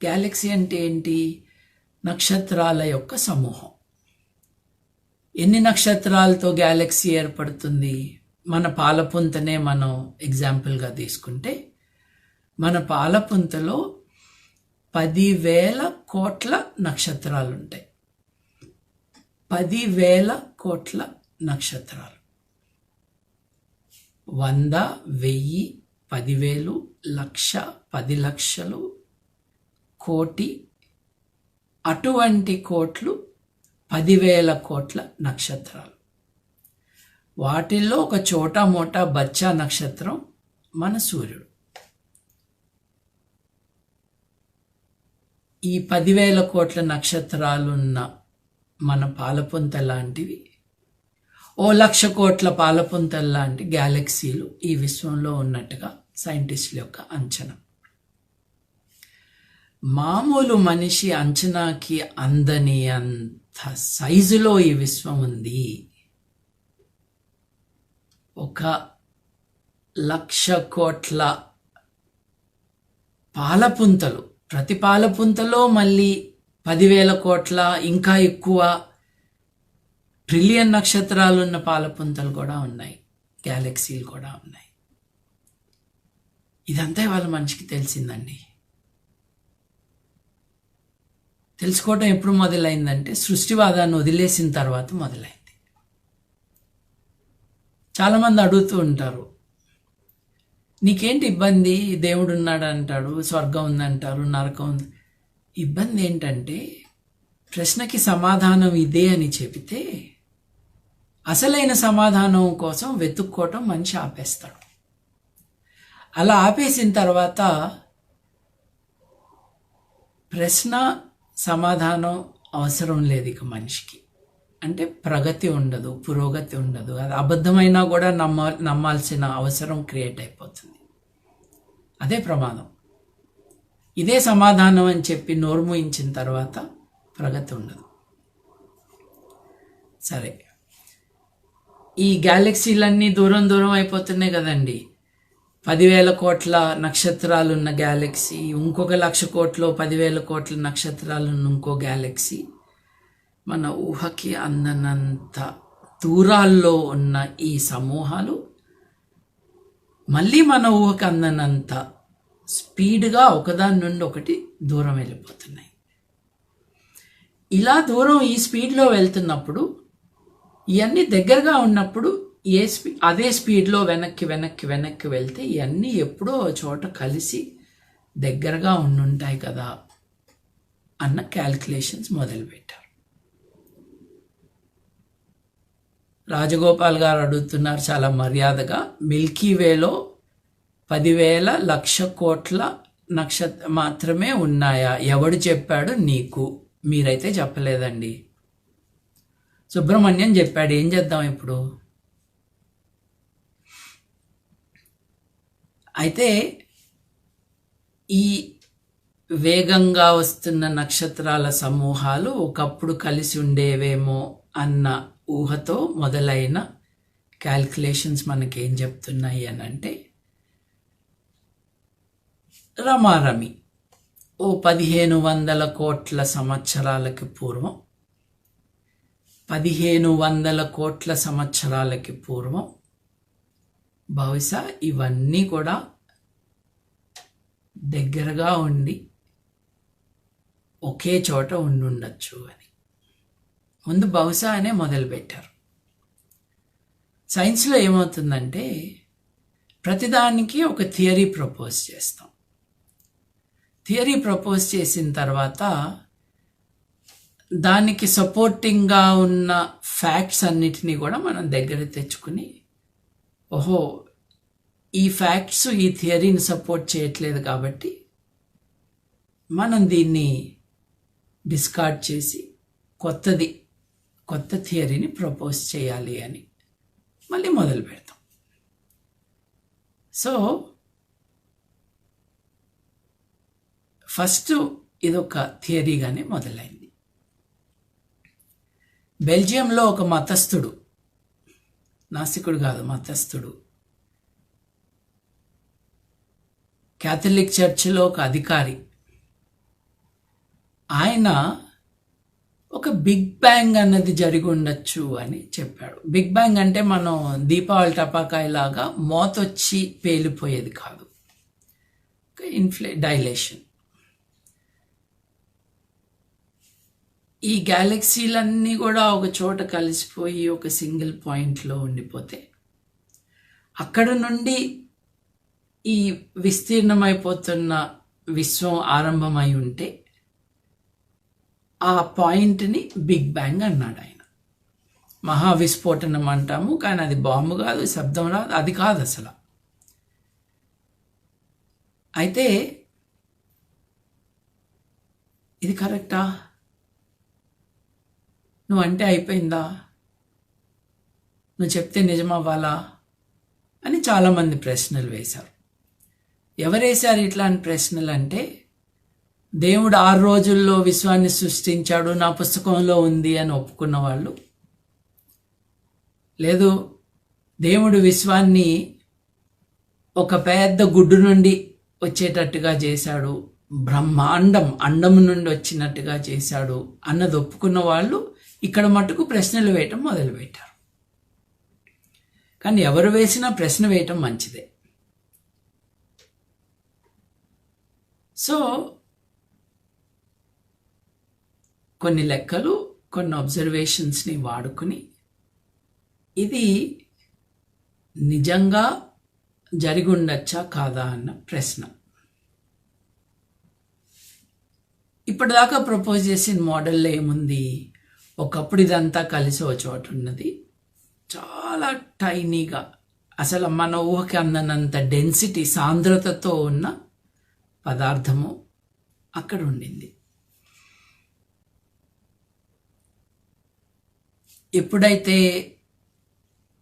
Galaxy అంటే ఏంటి? నక్షత్రాల యొక్క సమూహం. ఎన్ని నక్షత్రాలతో గ్యాలక్సీ ఏర్పడుతుంది? మన పాలపుంతనే మనం ఎగ్జాంపుల్గా తీసుకుంటే, మన పాలపుంతలో 10,000 కోట్ల నక్షత్రాలు ఉంటాయి. 10,000 కోట్ల నక్షత్రాలు. 100, 1000, 10,000, లక్ష, 10 లక్షలు, కోటి, అటువంటి కోట్లు 10,000 కోట్ల నక్షత్రాలు. వాటిల్లో ఒక చోటా మోటా బచ్చా నక్షత్రం మన సూర్యుడు. ఈ 10,000 కోట్ల నక్షత్రాలున్న మన పాలపుంత లాంటివి 1,00,000 కోట్ల పాలపుంతల లాంటి గ్యాలక్సీలు ఈ విశ్వంలో ఉన్నట్టుగా సైంటిస్టుల యొక్క అంచనా. మామూలు మనిషి అంచనాకి అందని అంత సైజులో ఈ విశ్వం ఉంది. 1,00,000 కోట్ల పాలపుంతలు, ప్రతి పాలపుంతలో మళ్ళీ 10,000 కోట్ల ఇంకా ఎక్కువ ట్రిలియన్ నక్షత్రాలున్న పాలపుంతలు కూడా ఉన్నాయి, గ్యాలక్సీలు కూడా ఉన్నాయి. ఇదంతా ఇవాళ మనిషికి తెలిసిందండి. తెలుసుకోవటం ఎప్పుడు మొదలైందంటే సృష్టివాదాన్ని వదిలేసిన తర్వాత మొదలైంది. చాలామంది అడుగుతూ ఉంటారు, నీకేంటి ఇబ్బంది? దేవుడు ఉన్నాడు అంటాడు, స్వర్గం ఉందంటారు, నరకం ఉంది. ఇబ్బంది ఏంటంటే ప్రశ్నకి సమాధానం ఇదే అని చెబితే అసలైన సమాధానం కోసం వెతుక్కోవటం మనిషి ఆపేస్తాడు. అలా ఆపేసిన తర్వాత ప్రశ్న సమాధానం అవసరం లేదు ఇక మనిషికి. అంటే ప్రగతి ఉండదు, పురోగతి ఉండదు. అది అబద్ధమైనా కూడా నమ్మాల్సిన అవసరం క్రియేట్ అయిపోతుంది. అదే ప్రమాదం. ఇదే సమాధానం అని చెప్పి నోరు మూయించిన తర్వాత ప్రగతి ఉండదు. సరే, ఈ గ్యాలక్సీలన్నీ దూరం దూరం అయిపోతున్నాయి కదండి. 10,000 కోట్ల నక్షత్రాలున్న గ్యాలక్సీ, ఇంకొక 1,00,000 కోట్లు, 10,000 కోట్ల నక్షత్రాలున్న ఇంకో గ్యాలక్సీ, మన ఊహకి అందనంత దూరాల్లో ఉన్న ఈ సమూహాలు మళ్ళీ మన ఊహకి అందనంత స్పీడ్గా ఒకదాని నుండి ఒకటి దూరం వెళ్ళిపోతున్నాయి. ఇలా దూరం ఈ స్పీడ్లో వెళ్తున్నప్పుడు, ఇవన్నీ దగ్గరగా ఉన్నప్పుడు అదే స్పీడ్లో వెనక్కి వెనక్కి వెనక్కి వెళ్తే ఇవన్నీ ఎప్పుడో చోట కలిసి దగ్గరగా ఉండుంటాయి కదా అన్న క్యాల్కులేషన్స్ మొదలుపెట్టారు. రాజగోపాల్ గారు అడుగుతున్నారు చాలా మర్యాదగా, మిల్కీవేలో 10,000 లక్ష కోట్ల మాత్రమే ఉన్నాయా? ఎవడు చెప్పాడు నీకు? మీరైతే చెప్పలేదండి. సుబ్రహ్మణ్యం చెప్పాడు. ఏం చేద్దాం ఇప్పుడు? అయితే ఈ వేగంగా వస్తున్న నక్షత్రాల సమూహాలు ఒకప్పుడు కలిసి ఉండేవేమో అన్న ఊహతో మొదలైన క్యాల్కులేషన్స్ మనకేం చెప్తున్నాయి అని అంటే, రమారమి ఓ 1,500 కోట్ల సంవత్సరాలకి పూర్వం, 1,500 కోట్ల సంవత్సరాలకి పూర్వం బహుశా ఇవన్నీ కూడా దగ్గరగా ఉండి ఒకే చోట ఉండుండొచ్చు అని ముందు బహుశా అనే మొదలుపెట్టారు. సైన్స్లో ఏమవుతుందంటే ప్రతిదానికి ఒక థియరీ ప్రపోజ్ చేస్తాం. థియరీ ప్రపోజ్ చేసిన తర్వాత దానికి సపోర్టింగ్గా ఉన్న ఫ్యాక్ట్స్ అన్నిటినీ కూడా మనం దగ్గర తెచ్చుకుని, ఓహో ఈ ఫ్యాక్ట్స్ ఈ థియరీని సపోర్ట్ చేయట్లేదు కాబట్టి మనం దీన్ని డిస్కార్డ్ చేసి కొత్త థియరీని ప్రపోజ్ చేయాలి అని మళ్ళీ మొదలు పెడతాం. సో ఫస్ట్ ఇదొక థియరీగానే మొదలైంది. బెల్జియంలో ఒక మతస్థుడు, నాస్తికుడు కాదు, మతస్థుడు, క్యాథలిక్ చర్చిలో ఒక అధికారి ఆయన ఒక బిగ్ బ్యాంగ్ అన్నది జరిగి ఉండొచ్చు అని చెప్పాడు. బిగ్ బ్యాంగ్ అంటే మనం దీపావళి టపాకాయ లాగా మోతొచ్చి పేలిపోయేది కాదు, డైలేషన్. ఈ గ్యాలక్సీలన్నీ కూడా ఒక చోట కలిసిపోయి ఒక సింగిల్ పాయింట్లో ఉండిపోతే అక్కడ నుండి ఈ విస్తీర్ణమైపోతున్న విశ్వం ఆరంభమై ఉంటే ఆ పాయింట్ని బిగ్ బ్యాంగ్ అన్నాడు ఆయన. మహావిస్ఫోటనం అంటాము, కానీ అది బాంబు కాదు, శబ్దం రాదు, అది కాదు అసలు. అయితే ఇది కరెక్టా? నువ్వు అంటే అయిపోయిందా? నువ్వు చెప్తే నిజమవ్వాలా అని చాలామంది ప్రశ్నలు వేశారు. ఎవరేశారు ఇట్లాంటి ప్రశ్నలు అంటే, దేవుడు 6 రోజుల్లో విశ్వాన్ని సృష్టించాడు, నా పుస్తకంలో ఉంది అని ఒప్పుకున్న వాళ్ళు, లేదు దేవుడు విశ్వాన్ని ఒక పెద్ద గుడ్డు నుండి వచ్చేటట్టుగా చేశాడు, బ్రహ్మాండం అండం నుండి వచ్చినట్టుగా చేశాడు అన్నది ఒప్పుకున్న వాళ్ళు ఇక్కడ మటుకు ప్రశ్నలు వేయటం మొదలుపెట్టారు. కానీ ఎవరు వేసినా ప్రశ్న వేయటం మంచిదే. సో కొన్ని లెక్కలు, కొన్ని అబ్జర్వేషన్స్ని వాడుకుని ఇది నిజంగా జరిగి ఉండొచ్చా కాదా అన్న ప్రశ్న. ఇప్పటిదాకా ప్రపోజ్ చేసిన మోడల్లో ఏముంది? ఒకప్పుడు ఇదంతా కలిసి ఒక చోట ఉన్నది, చాలా టైనీగా, అసలు మన ఊహకి అందనంత డెన్సిటీ, సాంద్రతతో ఉన్న పదార్థము అక్కడ ఉండింది. ఎప్పుడైతే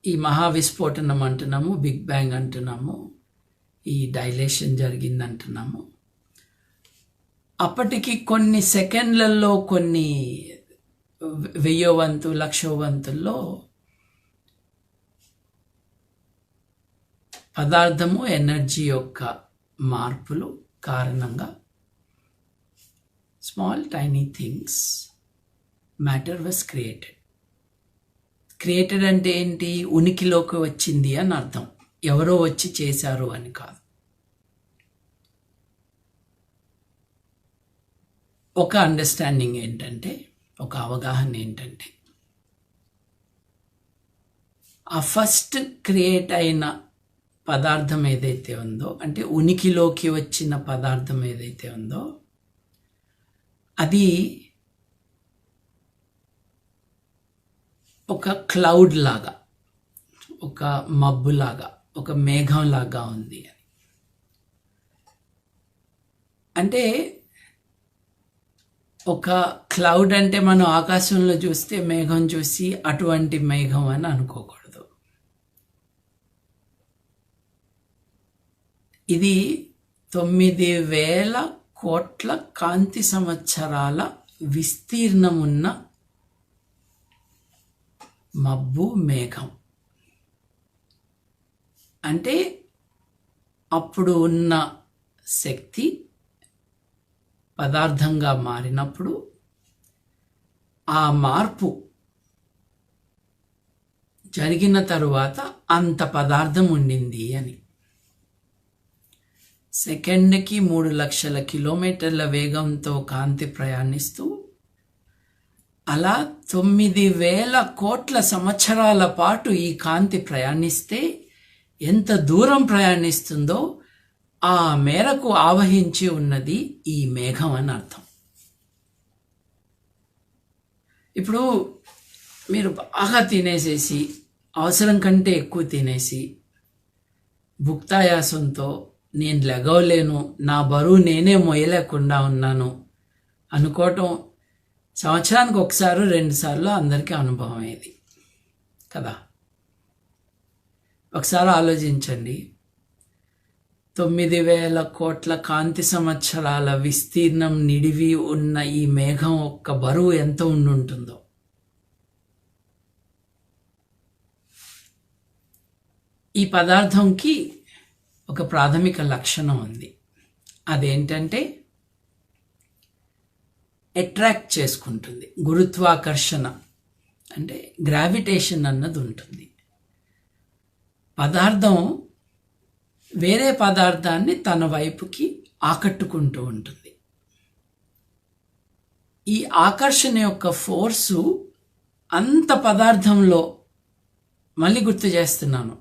ఈ మహావిస్ఫోటనం అంటున్నాము, బిగ్ బ్యాంగ్ అంటున్నాము, ఈ డైలేషన్ జరిగిందంటున్నాము, అప్పటికి కొన్ని సెకండ్లలో, కొన్ని 1000వ వంతు 1,00,000వ వంతుల్లో పదార్థము, ఎనర్జీ యొక్క మార్పులు కారణంగా small tiny things, matter was created. Created అంటే ఏంటి? ఉనికిలోకి వచ్చింది అని అర్థం, ఎవరో వచ్చి చేశారు అని కాదు. ఒక అండర్స్టాండింగ్ ఏంటంటే, ఒక అవగాహన ఏంటంటే, ఆ ఫస్ట్ క్రియేట్ అయిన పదార్థం ఏదైతే ఉందో, అంటే ఉనికిలోకి వచ్చిన పదార్థం ఏదైతే ఉందో, అది ఒక క్లౌడ్ లాగా, ఒక మబ్బు లాగా, ఒక మేఘం లాగా ఉంది అని. అంటే ఒక క్లౌడ్ అంటే మనం ఆకాశంలో చూస్తే మేఘం చూసి అటువంటి మేఘం అని అనుకోకూడదు. ఇది 9,000 కోట్ల కాంతి సంవత్సరాల విస్తీర్ణమున్న మబ్బు, మేఘం. అంటే అప్పుడు ఉన్న శక్తి పదార్థంగా మారినప్పుడు ఆ మార్పు జరిగిన తరువాత అంత పదార్థం ఉండింది అని. సెకండ్కి 3 లక్షల కిలోమీటర్ల వేగంతో కాంతి ప్రయాణిస్తూ అలా 9,000 కోట్ల సంవత్సరాల పాటు ఈ కాంతి ప్రయాణిస్తే ఎంత దూరం ప్రయాణిస్తుందో ఆ మేరకు ఆవహించి ఉన్నది ఈ మేఘం అని అర్థం. ఇప్పుడు మీరు బాగా తినేసేసి, అవసరం కంటే ఎక్కువ తినేసి, భుక్తాయాసంతో నేను లెగవలేను, నా బరువు నేనే మోయలేకుండా ఉన్నాను అనుకోవటం సంవత్సరానికి 1 2 సార్లు అందరికీ అనుభవం అయ్యేది కదా. ఒకసారి ఆలోచించండి, 9,000 కోట్ల కాంతి సంవత్సరాల విస్తీర్ణం నిడివి ఉన్న ఈ మేఘం యొక్క బరువు ఎంత ఉంటుందో. ఈ పదార్థంకి ఒక ప్రాథమిక లక్షణం ఉంది. అదేంటంటే అట్రాక్ట్ చేసుకుంటుంది. గురుత్వాకర్షణ అంటే గ్రావిటేషన్ అన్నది ఉంటుంది. పదార్థం వేరే పదార్థాన్ని తన వైపుకి ఆకట్టుకుంటూ ఉంటుంది. ఈ ఆకర్షణ యొక్క ఫోర్సు అంత పదార్థంలో, మళ్ళీ గుర్తు చేస్తున్నాను,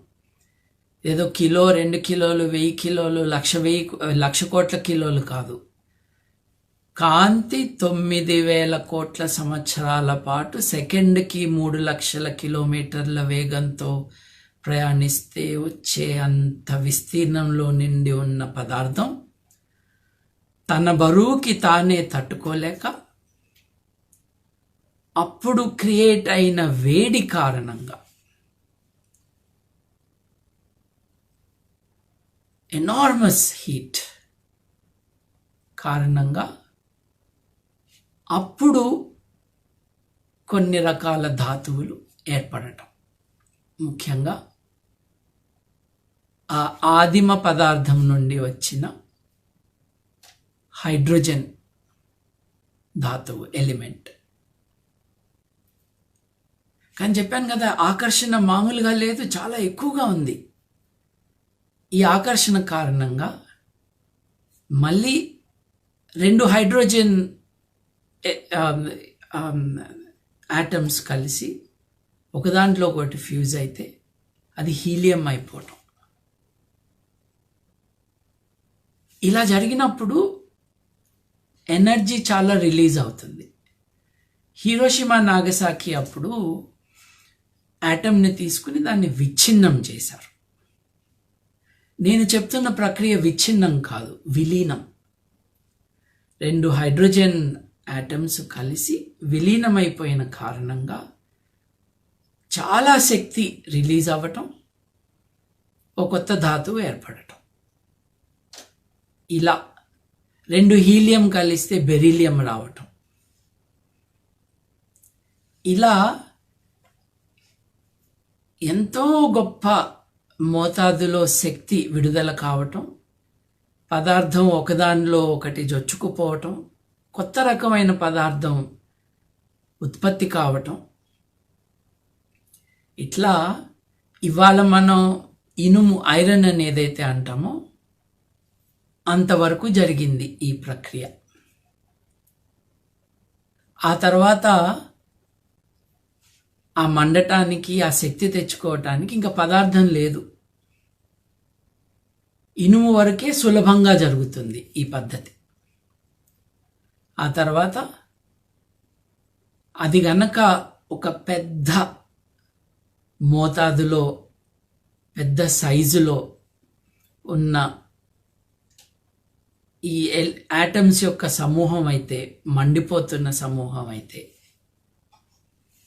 ఏదో కిలో 2 కిలోలు 1000 కిలోలు 1,00,000 కోట్ల కిలోలు కాదు. కాంతి 9,000 కోట్ల సంవత్సరాల పాటు సెకండ్కి 3,00,000 కిలోమీటర్ల వేగంతో ప్రయాణిస్తే వచ్చే అంత విస్తీర్ణంలో నిండి ఉన్న పదార్థం తన బరువుకి తానే తట్టుకోలేక అప్పుడు క్రియేట్ అయిన వేడి కారణంగా, ఎనార్మస్ హీట్ కారణంగా అప్పుడు కొన్ని రకాల ధాతువులు ఏర్పడటం, ముఖ్యంగా ఆ ఆదిమ పదార్థం నుండి వచ్చిన హైడ్రోజన్ ధాతువు ఎలిమెంట్. కానీ చెప్పాను కదా, ఆకర్షణ మామూలుగా లేదు, చాలా ఎక్కువగా ఉంది. ఈ ఆకర్షణ కారణంగా మళ్ళీ 2 హైడ్రోజన్ ఆటమ్స్ కలిసి ఒకదాంట్లో ఒకటి ఫ్యూజ్ అయితే అది హీలియం అయిపోవటం. ఇలా జరిగినప్పుడు ఎనర్జీ చాలా రిలీజ్ అవుతుంది. హిరోషిమా నాగసాకి అప్పుడు యాటమ్ని తీసుకుని దాన్ని విచ్ఛిన్నం చేశారు. నేను చెప్తున్న ప్రక్రియ విచ్ఛిన్నం కాదు, విలీనం. 2 హైడ్రోజన్ యాటమ్స్ కలిసి విలీనమైపోయిన కారణంగా చాలా శక్తి రిలీజ్ అవ్వటం, ఒక కొత్త ధాతువు ఏర్పడటం. ఇలా 2 హీలియం కలిస్తే బెరీలియం రావటం. ఇలా ఎంతో గొప్ప మోతాదులో శక్తి విడుదల కావటం, పదార్థం ఒకదానిలో ఒకటి జొచ్చుకుపోవటం, కొత్త రకమైన పదార్థం ఉత్పత్తి కావటం. ఇట్లా ఇవాళ మనం ఇనుము, ఐరన్ అని ఏదైతే అంటామో అంతవరకు జరిగింది ఈ ప్రక్రియ. ఆ తర్వాత ఆ మండటానికి, ఆ శక్తి తెచ్చుకోవటానికి ఇంకా పదార్థం లేదు. ఇనుము వరకే సులభంగా జరుగుతుంది ఈ పద్ధతి. ఆ తర్వాత అది గనక ఒక పెద్ద మోతాదులో, పెద్ద సైజులో ఉన్న ఈ యాటమ్స్ యొక్క సమూహం అయితే, మండిపోతున్న సమూహం అయితే,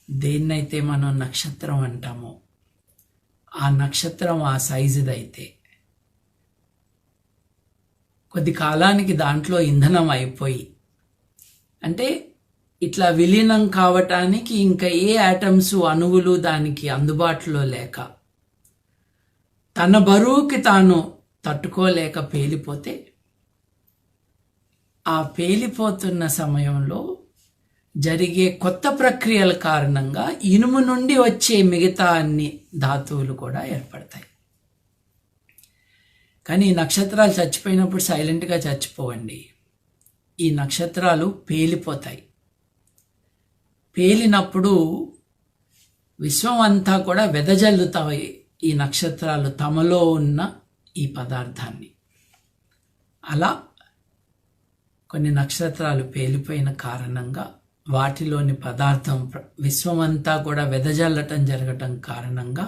దేన్నైతే మనం నక్షత్రం అంటామో ఆ నక్షత్రం ఆ సైజుదైతే కొద్ది కాలానికి దాంట్లో ఇంధనం అయిపోయి, అంటే ఇట్లా విలీనం కావటానికి ఇంకా ఏ యాటమ్స్, అణువులు దానికి అందుబాటులో లేక తన బరువుకి తాను తట్టుకోలేక పేలిపోతే, ఆ పేలిపోతున్న సమయంలో జరిగే కొత్త ప్రక్రియల కారణంగా ఇనుము నుండి వచ్చే మిగతా అన్ని ధాతువులు కూడా ఏర్పడతాయి. కానీ ఈ నక్షత్రాలు చచ్చిపోయినప్పుడు సైలెంట్గా చచ్చిపోవండి. ఈ నక్షత్రాలు పేలిపోతాయి. పేలినప్పుడు విశ్వం అంతా కూడా వెదజల్లుతాయి ఈ నక్షత్రాలు తమలో ఉన్న ఈ పదార్థాన్ని. అలా కొన్ని నక్షత్రాలు పేలిపోయిన కారణంగా వాటిలోని పదార్థం విశ్వమంతా కూడా వెదజల్లటం జరగటం కారణంగా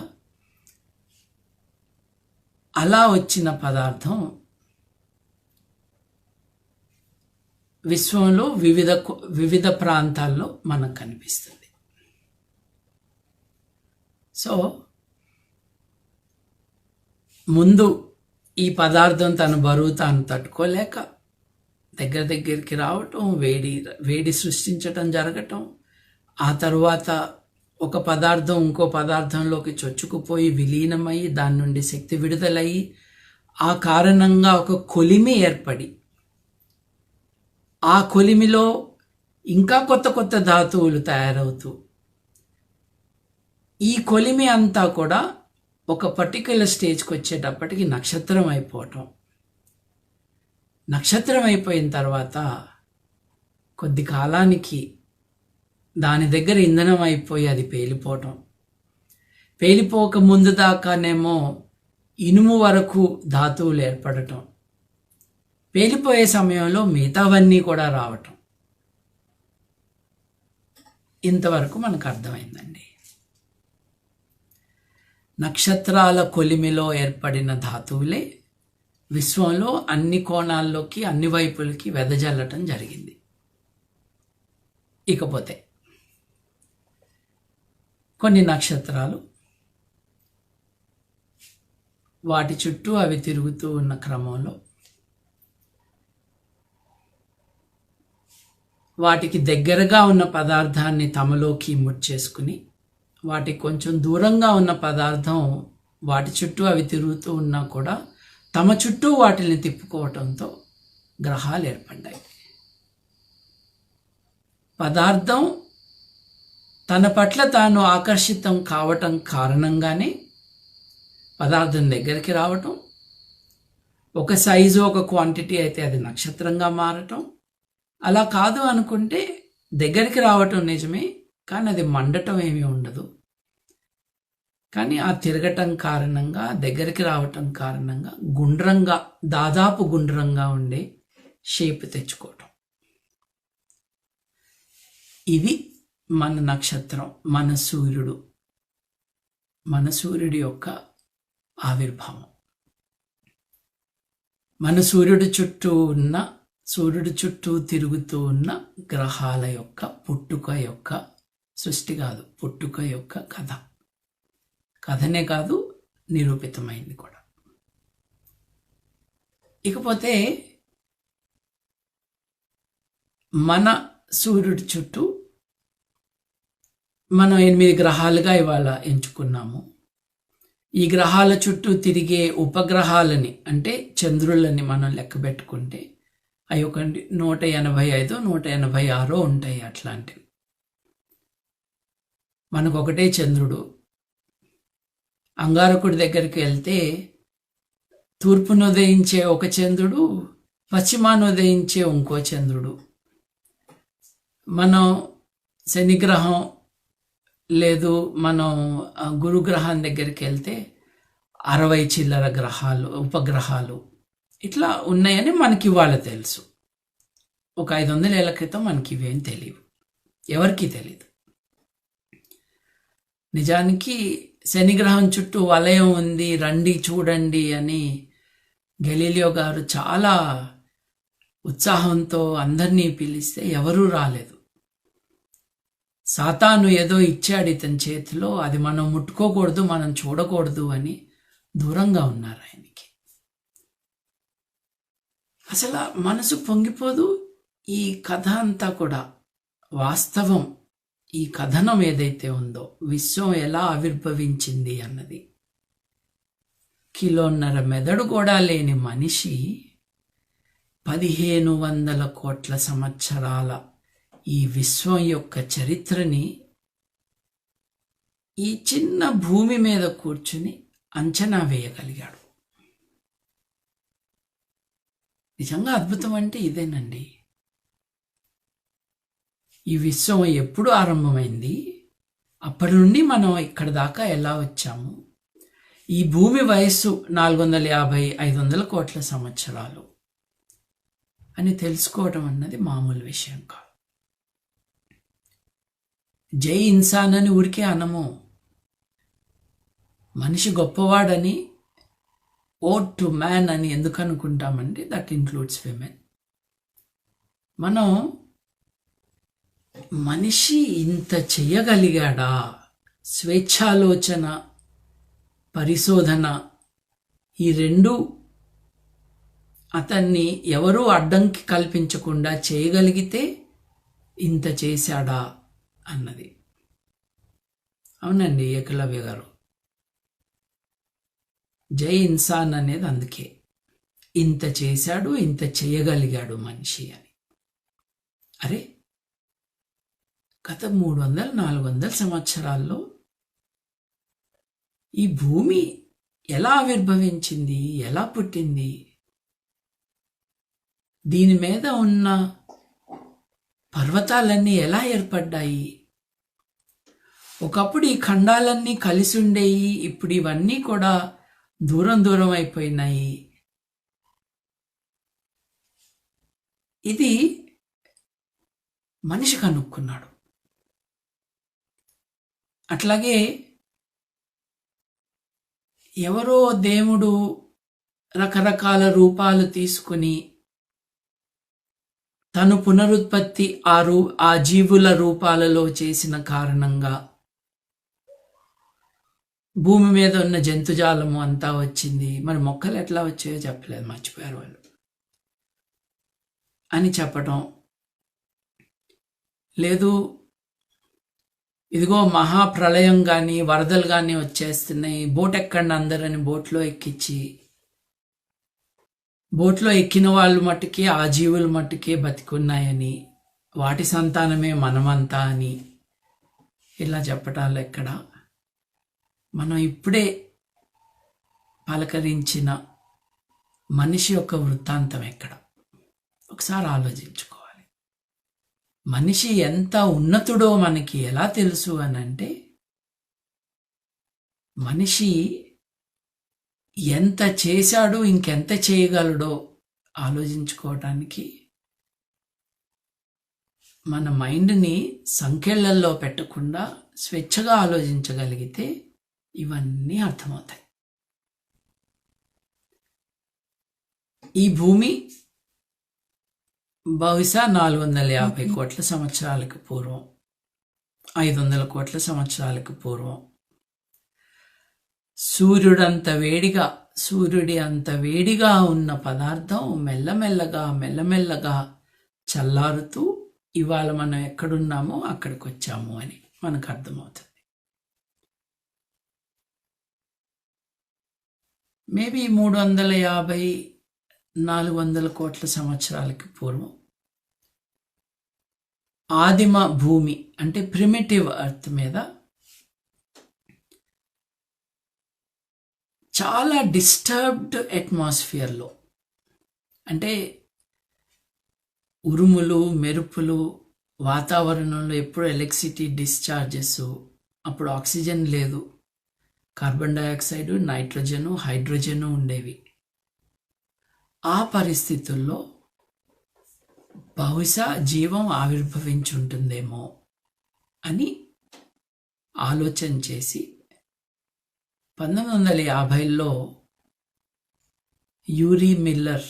అలా వచ్చిన పదార్థం విశ్వంలో వివిధ ప్రాంతాల్లో మనకు కనిపిస్తుంది. సో ముందు ఈ పదార్థం తన బరువు తాను తట్టుకోలేక దగ్గరికి రావటం, వేడి సృష్టించటం జరగటం, ఆ తర్వాత ఒక పదార్థం ఇంకో పదార్థంలోకి చొచ్చుకుపోయి విలీనమయ్యి దాని నుండి శక్తి విడుదలయ్యి ఆ కారణంగా ఒక కొలిమి ఏర్పడి, ఆ కొలిమిలో ఇంకా కొత్త కొత్త ధాతువులు తయారవుతూ ఈ కొలిమి అంతా కూడా ఒక పర్టిక్యులర్ స్టేజ్కి వచ్చేటప్పటికి నక్షత్రం అయిపోవటం. నక్షత్రం అయిపోయిన తర్వాత కొద్ది కాలానికి దాని దగ్గర ఇంధనం అయిపోయి అది పేలిపోవటం. పేలిపోక ముందు దాకానేమో ఇనుము వరకు ధాతువులు ఏర్పడటం. పేలిపోయే సమయంలో మిగతావన్నీ కూడా రావటం. ఇంతవరకు మనకు అర్థమైందండి. నక్షత్రాల కొలిమిలో ఏర్పడిన ధాతువులే విశ్వంలో అన్ని కోణాల్లోకి అన్ని వైపులకి వెదజల్లటం జరిగింది. ఇకపోతే కొన్ని నక్షత్రాలు వాటి చుట్టూ అవి తిరుగుతూ ఉన్న క్రమంలో వాటికి దగ్గరగా ఉన్న పదార్థాన్ని తమలోకి ముడ్చేసుకుని వాటికి కొంచెం దూరంగా ఉన్న పదార్థం వాటి చుట్టూ అవి తిరుగుతూ ఉన్నా కూడా తమ చుట్టూ వాటిని తిప్పుకోవటంతో గ్రహాలు ఏర్పడ్డాయి. పదార్థం తన పట్ల తాను ఆకర్షితం కావటం కారణంగానే పదార్థం దగ్గరికి రావటం, ఒక సైజు ఒక క్వాంటిటీ అయితే అది నక్షత్రంగా మారటం. అలా కాదు అనుకుంటే దగ్గరికి రావటం నిజమే, కానీ అది మండటం ఏమీ ఉండదు. కానీ ఆ తిరగటం కారణంగా దగ్గరికి రావటం కారణంగా గుండ్రంగా, దాదాపు గుండ్రంగా ఉండే షేప్ తెచ్చుకోవటం. ఇది మన నక్షత్రం, మన సూర్యుడు, మన సూర్యుడి యొక్క ఆవిర్భావం. మన సూర్యుడి చుట్టూ తిరుగుతూ ఉన్న గ్రహాల యొక్క పుట్టుక యొక్క సృష్టి కాదు, పుట్టుక యొక్క కథ. కథనే కాదు, నిరూపితమైంది కూడా. ఇకపోతే మన సూర్యుడి చుట్టూ మనం 8 గ్రహాలుగా ఇవాళ ఎంచుకున్నాము. ఈ గ్రహాల చుట్టూ తిరిగే ఉపగ్రహాలని అంటే చంద్రులని మనం లెక్క పెట్టుకుంటే అవి ఒక 185, 186 ఉంటాయి. అట్లాంటివి మనకు ఒకటే చంద్రుడు. అంగారకుడి దగ్గరికి వెళ్తే తూర్పును ఉదయించే ఒక చంద్రుడు, పశ్చిమాన్ని ఉదయించే ఇంకో చంద్రుడు. మనం శనిగ్రహం లేదు మనం గురుగ్రహం దగ్గరికి వెళ్తే 60 చిల్లర గ్రహాలు, ఉపగ్రహాలు ఇట్లా ఉన్నాయని మనకి ఇవాళ తెలుసు. ఒక 500 ఏళ్ల క్రితం మనకి ఇవేం తెలియవు, ఎవరికీ తెలియదు. నిజానికి శనిగ్రహం చుట్టూ వలయం ఉంది, రండి చూడండి అని గెలీలియో గారు చాలా ఉత్సాహంతో అందరినీ పిలిస్తే ఎవరూ రాలేదు. సాతాను ఏదో ఇచ్చాడు ఇతని చేతిలో, అది మనం ముట్టుకోకూడదు, మనం చూడకూడదు అని దూరంగా ఉన్నారు ఆయనకి. అసలు మనసు పొంగిపోదు. ఈ కథ అంతా కూడా వాస్తవం. ఈ కథనం ఏదైతే ఉందో, విశ్వం ఎలా ఆవిర్భవించింది అన్నది, 1.5 కిలోల మెదడు కూడా లేని మనిషి 1500 కోట్ల సంవత్సరాల ఈ విశ్వం యొక్క చరిత్రని ఈ చిన్న భూమి మీద కూర్చుని అంచనా వేయగలిగాడు. నిజంగా అద్భుతం అంటే ఇదేనండి. ఈ విశ్వం ఎప్పుడు ఆరంభమైంది, అప్పటి నుండి మనం ఇక్కడ దాకా ఎలా వచ్చాము, ఈ భూమి వయస్సు 450, 500 కోట్ల సంవత్సరాలు అని తెలుసుకోవడం అన్నది మామూలు విషయం కాదు. జై ఇన్సాన్ అని ఊరికే అనము. మనిషి గొప్పవాడని, ఓట్ టు మ్యాన్ అని ఎందుకు అనుకుంటామంటే దట్ ఇన్క్లూడ్స్ విమెన్. మనం మనిషి ఇంత చెయ్యగలిగాడా, స్వేచ్ఛాలోచన, పరిశోధన, ఈ రెండు అతన్ని ఎవరూ అడ్డంకి కల్పించకుండా చేయగలిగితే ఇంత చేశాడా అన్నది. అవునండి, ఏకలవ్య గారు, జై ఇన్సాన్ అనేది అందుకే, ఇంత చేశాడు, ఇంత చేయగలిగాడు మనిషి అని. అరే గత 300-400 సంవత్సరాల్లో ఈ భూమి ఎలా ఆవిర్భవించింది, ఎలా పుట్టింది, దీని మీద ఉన్న పర్వతాలన్నీ ఎలా ఏర్పడ్డాయి, ఒకప్పుడు ఈ ఖండాలన్నీ కలిసి ఉండేవి, ఇప్పుడు ఇవన్నీ కూడా దూరం దూరం అయిపోయినాయి. ఇది మనిషి కనుక్కున్నాడు. అట్లాగే ఎవరో దేవుడు రకరకాల రూపాలు తీసుకుని తను పునరుత్పత్తి ఆ జీవుల రూపాలలో చేసిన కారణంగా భూమి మీద ఉన్న జంతుజాలము అంతా వచ్చింది. మరి మొక్కలు ఎట్లా వచ్చాయో చెప్పలేదు, మర్చిపోయారు వాళ్ళు అని చెప్పటం. లేదు, ఇదిగో మహాప్రళయం కానీ వరదలు కానీ వచ్చేస్తున్నాయి, బోట్ ఎక్కండి అందరని బోట్లో ఎక్కించి, బోట్లో ఎక్కిన వాళ్ళు మట్టుకే ఆ జీవులు మట్టుకే బతికున్నాయని, వాటి సంతానమే మనమంతా అని ఇలా చెప్పటాలు ఎక్కడ? మనం ఇప్పుడే పలకరించిన మనిషి యొక్క వృత్తాంతం ఎక్కడ? ఒకసారి ఆలోచించుకోవాలి. మనిషి ఎంత ఉన్నతుడో మనకి ఎలా తెలుసు అనంటే, మనిషి ఎంత చేశాడో ఇంకెంత చేయగలడో ఆలోచించుకోవటానికి మన మైండ్ని సంఖ్యలలో పెట్టకుండా స్వేచ్ఛగా ఆలోచించగలిగితే ఇవన్నీ అర్థమవుతాయి. ఈ భూమి బహుశా 450 కోట్ల సంవత్సరాలకు పూర్వం, 500 కోట్ల సంవత్సరాలకు పూర్వం సూర్యుడి అంత వేడిగా ఉన్న పదార్థం మెల్లమెల్లగా చల్లారుతూ ఇవాళ మనం ఎక్కడున్నామో అక్కడికి వచ్చాము అని మనకు అర్థమవుతుంది. మేబీ 350-400 కోట్ల సంవత్సరాలకి పూర్వం ఆదిమ భూమి అంటే ప్రిమిటివ్ ఎర్త్ మీద చాలా డిస్టర్బ్డ్ అట్మాస్ఫియర్లో, అంటే ఉరుములు మెరుపులు, వాతావరణంలో ఎప్పుడు ఎలక్ట్రిసిటీ డిశ్చార్జెస్, అప్పుడు ఆక్సిజన్ లేదు, కార్బన్ డైఆక్సైడ్, నైట్రోజను, హైడ్రోజను ఉండేవి. ఆ పరిస్థితుల్లో బహుశా జీవం ఆవిర్భవించుంటుందేమో అని ఆలోచన చేసి 1950లో యూరీ మిల్లర్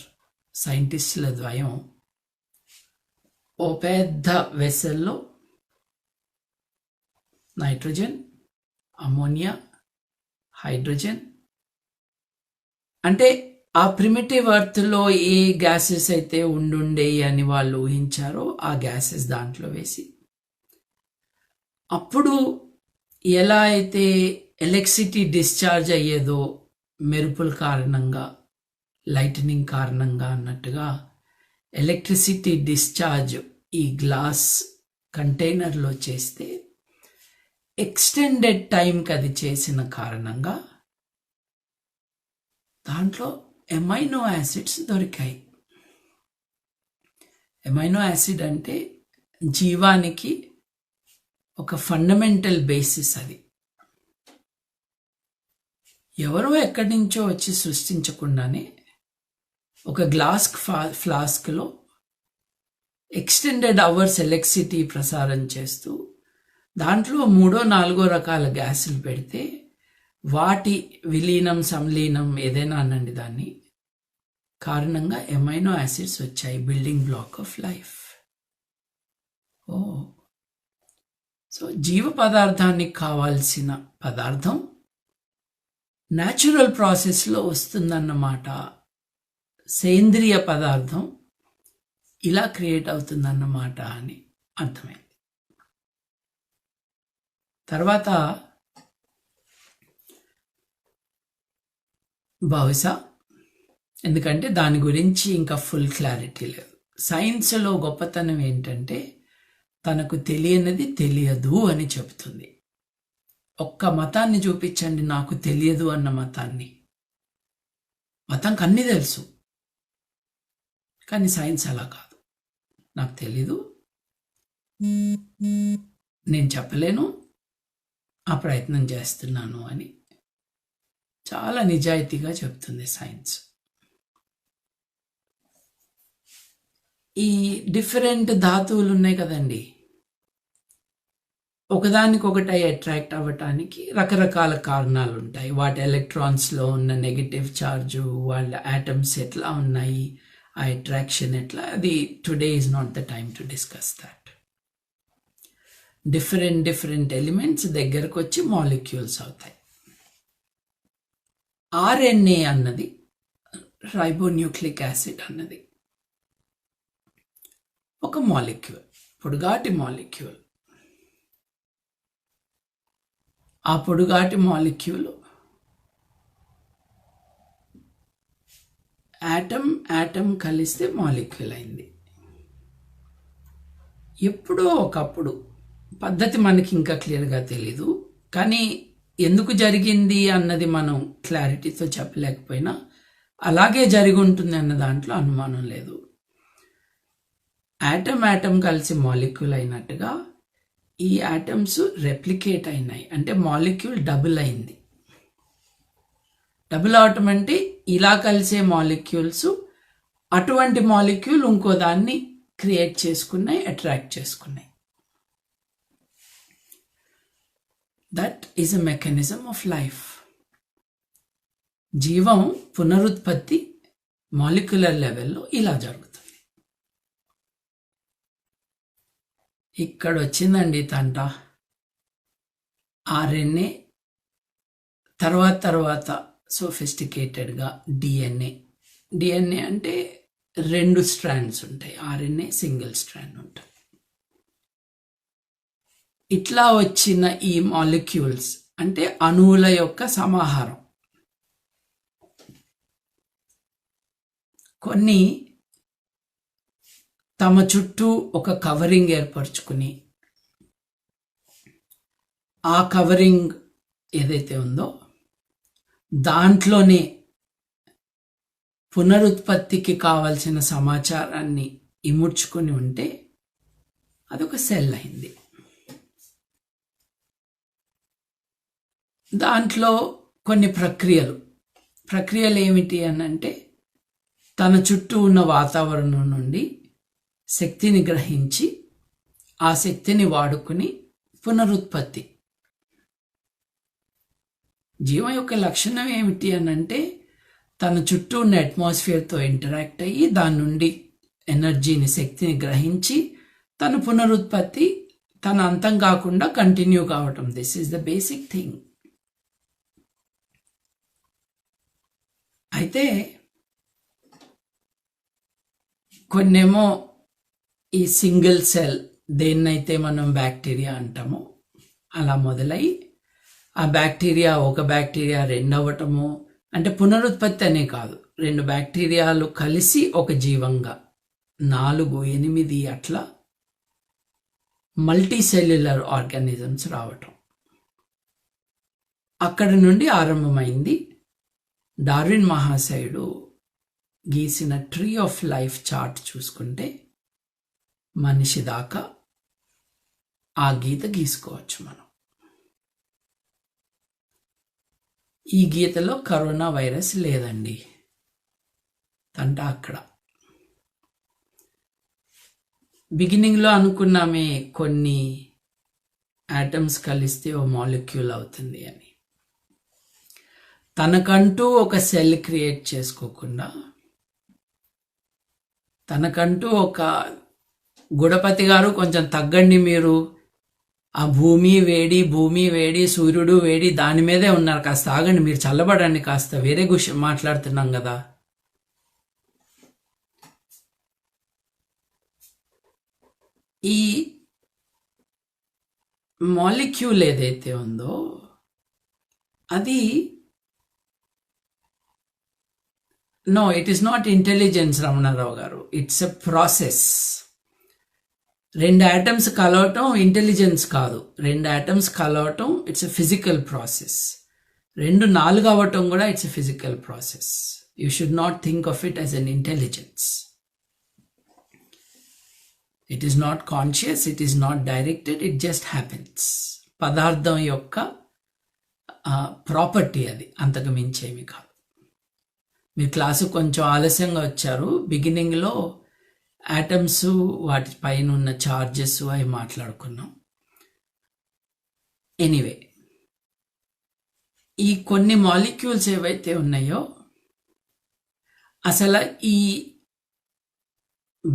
సైంటిస్టుల ద్వయం ఓ పెద్ద వెసల్లో నైట్రోజన్, అమోనియా, హైడ్రోజన్, అంటే ఆ ప్రిమిటివ్ ఎర్త్లో ఏ గ్యాసెస్ అయితే ఉండుండేవి అని వాళ్ళు ఊహించారో ఆ గ్యాసెస్ దాంట్లో వేసి, అప్పుడు ఎలా అయితే ఎలక్ట్రిసిటీ డిశ్చార్జ్ అయ్యేదో మెరుపుల కారణంగా, లైటనింగ్ కారణంగా అన్నట్టుగా ఎలక్ట్రిసిటీ డిశ్చార్జ్ ఈ గ్లాస్ కంటైనర్లో చేస్తే ఎక్స్టెండెడ్ టైంకి అది చేసిన కారణంగా దాంట్లో ఎమైనో యాసిడ్స్ దొరికాయి. ఎమైనో యాసిడ్ అంటే జీవానికి ఒక ఫండమెంటల్ బేసిస్. అది ఎవరో ఎక్కడి నుంచో వచ్చి సృష్టించకుండానే ఒక గ్లాస్ ఫ్లాస్క్లో ఎక్స్టెండెడ్ అవర్స్ ఎలక్ట్రిసిటీ ప్రసారం చేస్తూ దాంట్లో 3-4 రకాల గ్యాసులు పెడితే వాటి విలీనం సంలీనం ఏదైనా అనండి దాన్ని కారణంగా ఎమైనో యాసిడ్స్ వచ్చాయి, building black of life. So జీవ పదార్థానికి కావాల్సిన పదార్థం న్యాచురల్ ప్రాసెస్లో వస్తుందన్నమాట. సేంద్రియ పదార్థం ఇలా క్రియేట్ అవుతుందన్నమాట అని అర్థమైంది. తర్వాత బహుశా, ఎందుకంటే దాని గురించి ఇంకా ఫుల్ క్లారిటీ లేదు. సైన్స్లో గొప్పతనం ఏంటంటే తనకు తెలియనిది తెలియదు అని చెబుతుంది. ఒక్క మతాన్ని చూపించండి నాకు తెలియదు అన్న మతాన్ని. మతంకి అన్నీ తెలుసు, కానీ సైన్స్ అలా కాదు. నాకు తెలీదు, నేను చెప్పలేను, ఆ ప్రయత్నం చేస్తున్నాను అని చాలా నిజాయితీగా చెప్తుంది సైన్స్. ఈ డిఫరెంట్ ధాతువులు ఉన్నాయి కదండి, ఒకదానికొకటి అట్రాక్ట్ అవ్వటానికి రకరకాల కారణాలు ఉంటాయి. వాటి ఎలక్ట్రాన్స్లో ఉన్న నెగటివ్ ఛార్జు, వాళ్ళ యాటమ్స్ ఎట్లా ఉన్నాయి, ఆ అట్రాక్షన్ ఎట్లా, అది today is not the time to discuss that. Different elements దగ్గరకు వచ్చి మాలిక్యూల్స్ అవుతాయి. ఆర్ఎన్ఏ అన్నది, రైబోన్యూక్లిక్ యాసిడ్ అన్నది ఒక మాలిక్యూల్, పొడుగాటి మాలిక్యూల్. ఆ పొడుగాటి మాలిక్యూల్ యాటమ్ కలిస్తే మాలిక్యూల్ అయింది. ఎప్పుడో ఒకప్పుడు, పద్ధతి మనకి ఇంకా క్లియర్గా తెలీదు, కానీ ఎందుకు జరిగింది అన్నది మనం క్లారిటీతో చెప్పలేకపోయినా అలాగే జరిగి ఉంటుంది అన్న దాంట్లో అనుమానం లేదు. యాటమ్ కలిసి మాలిక్యూల్ అయినట్టుగా ఈ యాటమ్స్ రెప్లికేట్ అయినాయి, అంటే మాలిక్యూల్ డబుల్ అయింది. డబుల్ అవటం అంటే ఇలా కలిసే మాలిక్యూల్స్ అటువంటి మాలిక్యూల్ ఇంకో దాన్ని క్రియేట్ చేసుకున్నాయి, అట్రాక్ట్ చేసుకున్నాయి. That is a mechanism of life. జీవం పునరుత్పత్తి మాలిక్యులర్ లెవెల్లో ఇలా జరుగుతుంది. ఇక్కడ వచ్చిందండి తంట. ఆర్ఎన్ఏ తర్వాత సోఫిస్టికేటెడ్గా డిఎన్ఏ అంటే 2 స్ట్రాండ్స్ ఉంటాయి, ఆర్ఎన్ఏ సింగిల్ స్ట్రాండ్ ఉంటుంది. ఇట్లా వచ్చిన ఈ మాలిక్యూల్స్ అంటే అణువుల యొక్క సమాహారం. కొన్ని తమ చుట్టూ ఒక కవరింగ్ ఏర్పరచుకుని, ఆ కవరింగ్ ఏదైతే ఉందో దాంట్లోనే పునరుత్పత్తికి కావలసిన సమాచారాన్ని ఇముడ్చుకొని ఉంటే అదొక సెల్ అయింది. దాంట్లో కొన్ని ప్రక్రియలు ఏమిటి అనంటే, తన చుట్టూ ఉన్న వాతావరణం నుండి శక్తిని గ్రహించి ఆ శక్తిని వాడుకుని పునరుత్పత్తి. జీవం యొక్క లక్షణం ఏమిటి అనంటే, తన చుట్టూ ఉన్న అట్మాస్ఫియర్తో ఇంటరాక్ట్ అయ్యి దాని నుండి ఎనర్జీని, శక్తిని గ్రహించి తన పునరుత్పత్తి, తన అంతం కాకుండా కంటిన్యూ కావటం. This is the basic thing. అయితే కొన్నేమో ఈ సింగిల్ సెల్, దేన్నైతే మనం బ్యాక్టీరియా అంటామో అలా మొదలై ఆ బ్యాక్టీరియా, ఒక బ్యాక్టీరియా 2 అవ్వటము, అంటే పునరుత్పత్తి అనే కాదు, 2 బ్యాక్టీరియాలు కలిసి ఒక జీవంగా 4, 8 అట్లా మల్టీ సెల్యులర్ ఆర్గానిజమ్స్ రావటం. అక్కడి నుండి ఆరంభమైంది. డార్విన్ మహాశయుడు గీసిన ట్రీ ఆఫ్ లైఫ్ చార్ట్ చూసుకుంటే మనిషి దాకా ఆ గీత గీసుకోవచ్చు మనం. ఈ గీతలో కరోనా వైరస్ లేదండి, తంట అక్కడ. బిగినింగ్లో అనుకున్నామే కొన్ని యాటమ్స్ కలిస్తే ఓ మాలిక్యూల్ అవుతుంది అని. తనకంటూ ఒక సెల్ క్రియేట్ చేసుకోకుండా, తనకంటూ ఒక గుడపతి గారు కొంచెం తగ్గండి మీరు, ఆ భూమి వేడి, సూర్యుడు వేడి, దాని మీదే ఉన్నారు, కాస్త ఆగండి, మీరు చల్లబడండి, కాస్త వేరే మాట్లాడుతున్నాం కదా. ఈ మాలిక్యూల్ ఏదైతే ఉందో అది No, it is not intelligence, Ramanarao garu. It's a process. రెండు ఆటమ్స్ కలవటం ఇంటెలిజెన్స్ కాదు. రెండు ఆటమ్స్ కలవటం ఇట్స్ ఎ ఫిజికల్ ప్రాసెస్. రెండు 4 అవ్వటం కూడా it's a physical process. You should not think of it as an intelligence. It is not conscious, it is not directed, it just happens. పదార్థం యొక్క property అది, అంతకు మించేమి కాదు. మీరు క్లాసు కొంచెం ఆలస్యంగా వచ్చారు. బిగినింగ్లో ఆటమ్స్, వాటి పైన ఉన్న చార్జెస్ అవి మాట్లాడుకున్నాం. ఎనీవే, ఈ కొన్ని మాలిక్యూల్స్ ఏవైతే ఉన్నాయో అసలు ఈ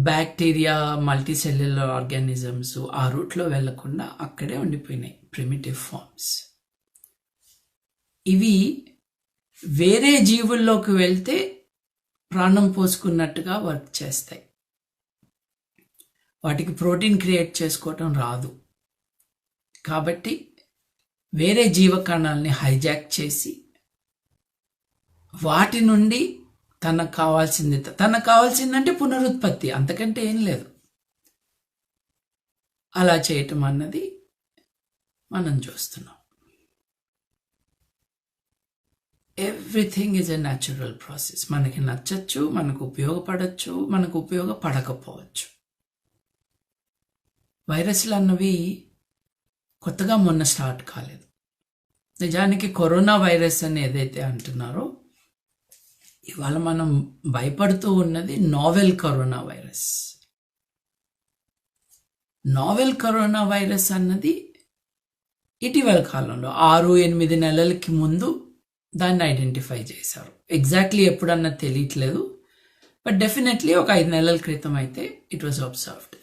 బ్యాక్టీరియా, మల్టీసెల్యులర్ ఆర్గానిజమ్స్ ఆ రూట్లో వెళ్లకుండా అక్కడే ఉండిపోయినాయి ప్రిమిటివ్ ఫార్మ్స్. ఇవి వేరే జీవుల్లోకి వెళ్తే ప్రాణం పోసుకున్నట్టుగా వర్క్ చేస్తాయి. వాటికి ప్రోటీన్ క్రియేట్ చేసుకోవటం రాదు. కాబట్టి వేరే జీవకణాలని హైజాక్ చేసి వాటి నుండి తనకు కావాల్సిందంటే పునరుత్పత్తి, అంతకంటే ఏం లేదు. అలా చేయటం అన్నది మనం చూస్తున్నాం. Everything is a natural process. మనకి నచ్చచ్చు, మనకు ఉపయోగపడచ్చు, మనకు ఉపయోగపడకపోవచ్చు. వైరస్లు అన్నవి కొత్తగా మొన్న స్టార్ట్ కాలేదు. నిజానికి కరోనా వైరస్ అని ఏదైతే అంటున్నారో, ఇవాళ మనం భయపడుతూ ఉన్నది novel corona virus. Novel corona virus అన్నది ఇటీవల కాలంలో 6-8 నెలలకి ముందు దాన్ని ఐడెంటిఫై చేశారు. ఎగ్జాక్ట్లీ ఎప్పుడన్నా తెలియట్లేదు, బట్ డెఫినెట్లీ ఒక 5 నెలల క్రితం అయితే ఇట్ వాజ్ అబ్జర్వ్డ్.